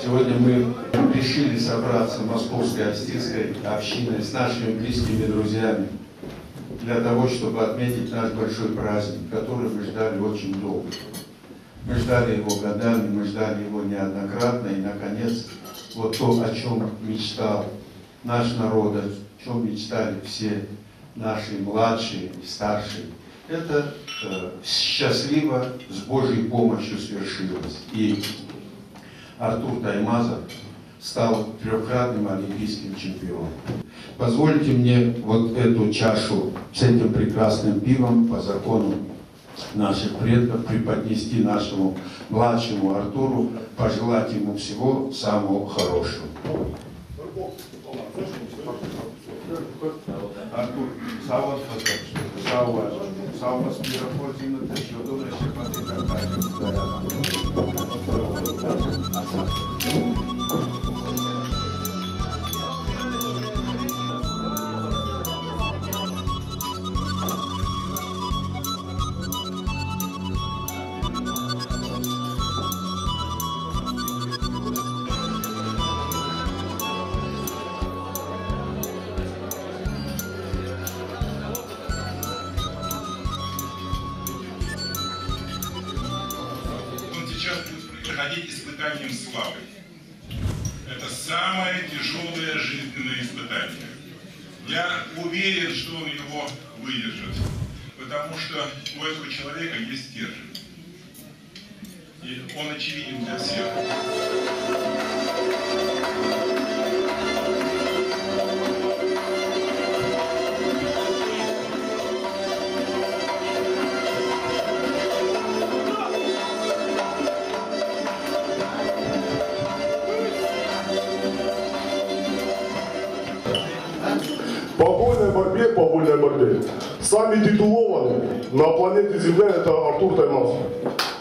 Сегодня мы решили собраться в Московской Астинской общиной с нашими близкими друзьями для того, чтобы отметить наш большой праздник, который мы ждали очень долго. Мы ждали его годами, мы ждали его неоднократно, и, наконец, вот то, о чем мечтал наш народ, о чем мечтали все наши младшие и старшие, это счастливо, с Божьей помощью свершилось. И Артур Таймазов стал трехкратным олимпийским чемпионом. Позвольте мне вот эту чашу с этим прекрасным пивом по закону наших предков преподнести нашему младшему Артуру, пожелать ему всего самого хорошего. Артур, проходить испытанием славы. Это самое тяжелое жизненное испытание. Я уверен, что он его выдержит, потому что у этого человека есть стержень. И он очевиден для всех. По вольной борьбе. Сами титулованные на планете Земля это Артур Таймазов.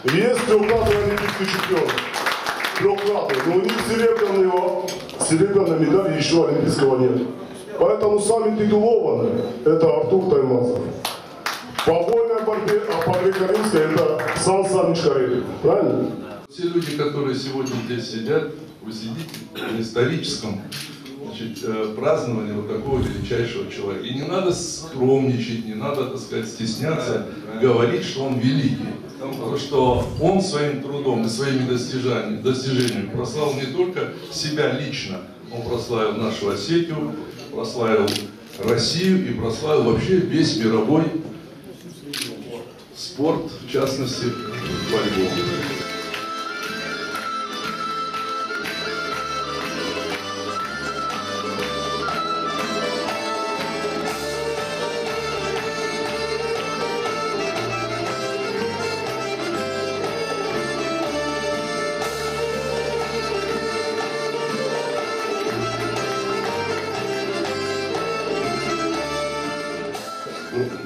Есть трехкратный олимпийский чемпион. Трехкратный. Но у них серебряной медали еще олимпийского нет. Поэтому сами титулованные это Артур Таймазов. По вольной борьбе, а по греко-римской это Сан Саныч Карелин. Правильно? Все люди, которые сегодня здесь сидят, вы сидите на историческом празднование вот такого величайшего человека. И не надо скромничать, не надо, так сказать, стесняться говорить, что он великий. Потому что он своим трудом и своими достижениями прославил не только себя лично, он прославил нашу Осетию, прославил Россию и прославил вообще весь мировой спорт, в частности, борьбу.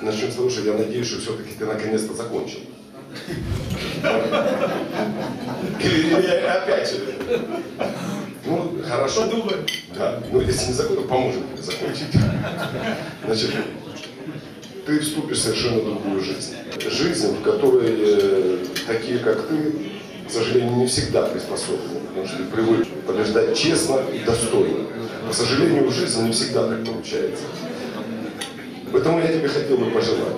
Начнем с того, что я надеюсь, что все-таки ты наконец-то закончил. Или опять же. Ну, хорошо. Да. Ну, если не закончил, поможем тебе закончить. Значит, ты вступишь в совершенно другую жизнь. Жизнь, в которой такие, как ты, к сожалению, не всегда приспособлены. Потому что ты привык побеждать честно и достойно. К сожалению, в жизни не всегда так получается. Поэтому я тебе хотел бы пожелать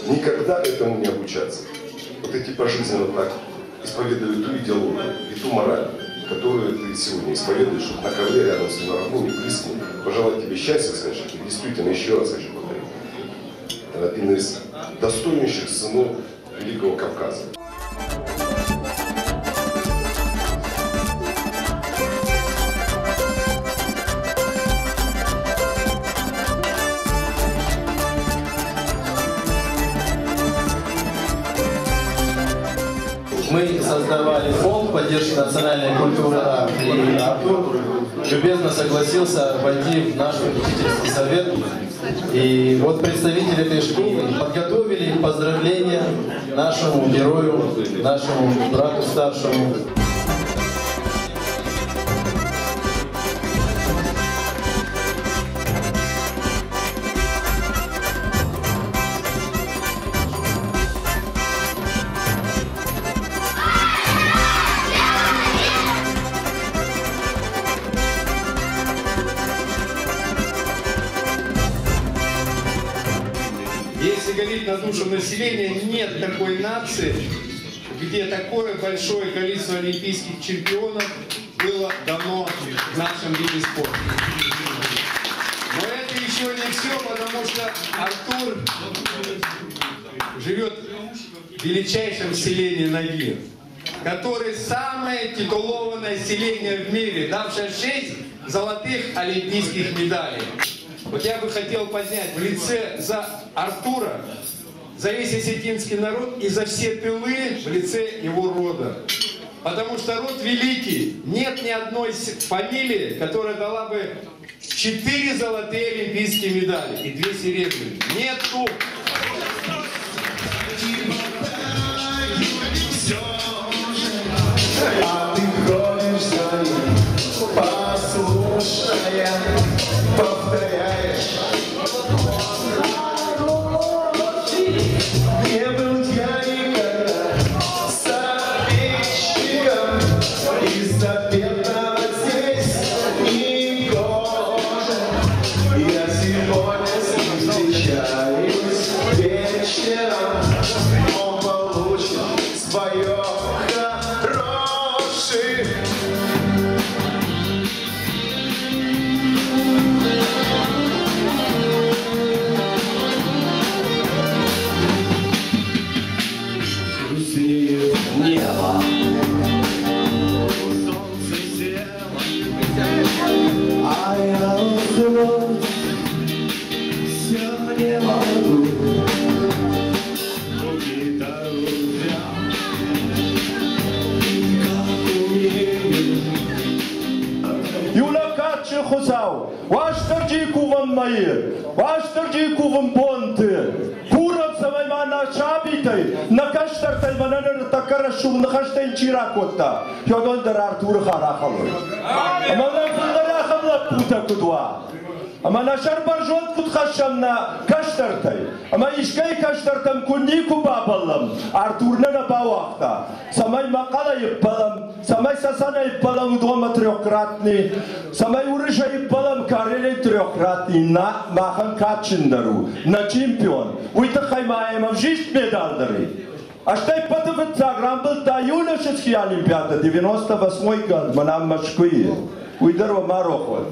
никогда этому не обучаться. Вот эти пожизненно так исповедуют ту идеологию и ту мораль, которую ты сегодня исповедуешь на ковре рядом с родными, близкими. Пожелать тебе счастья, скажи, и действительно еще раз хочу повторить. Один из достойнейших сынов Великого Кавказа. Мы создавали фонд поддержки национальной культуры, и Артур любезно согласился войти в наш попечительский совет. И вот представители этой школы подготовили поздравления нашему герою, нашему брату старшему. на душу населения, нет такой нации, где такое большое количество олимпийских чемпионов было дано в нашем виде спорта. Но это еще не все, потому что Артур живет в величайшем селении Нагир, который самое титулованное селение в мире, давшее 6 золотых олимпийских медалей. Вот я бы хотел поднять в лице за Артура, за весь осетинский народ и за все тылы в лице его рода. Потому что род великий, нет ни одной фамилии, которая дала бы 4 золотые олимпийские медали и 2 серебряные. Нету! А ты ходишь за ним, послушная, повторяешь. Не был я никогда советчиком, из запретного здесь не гоже. Я сегодня с ним встречаюсь вечером, он получит свое хорошее. Небо, солнце село, а я уснуть все не могу. Гитару взял, как умею. Юля Катча Хусау, ваш тарджику ван майер, ваш тарджику ван понты, куров самаймана шабитай, накаштар таймананер такарашу нахаштен чиракота, ядон дар Артур харахалой. Амана фундарахамла пута кудва. Амана шарбаржот кудхашамна каштартай. Ама ишкай каштартам куннику бабалам. Артурна на бавахта. Самай макала иппалам, самай сасана иппалам дома трехкратный, самай урыша иппалам кареле трехкратный на махан качиндару, на чемпион. Уйта хаймаема в жизнь медальдары. А что и потом заграм был та юношеский олимпиада, 98-й год, манам Москве. Уйдарва Марохот.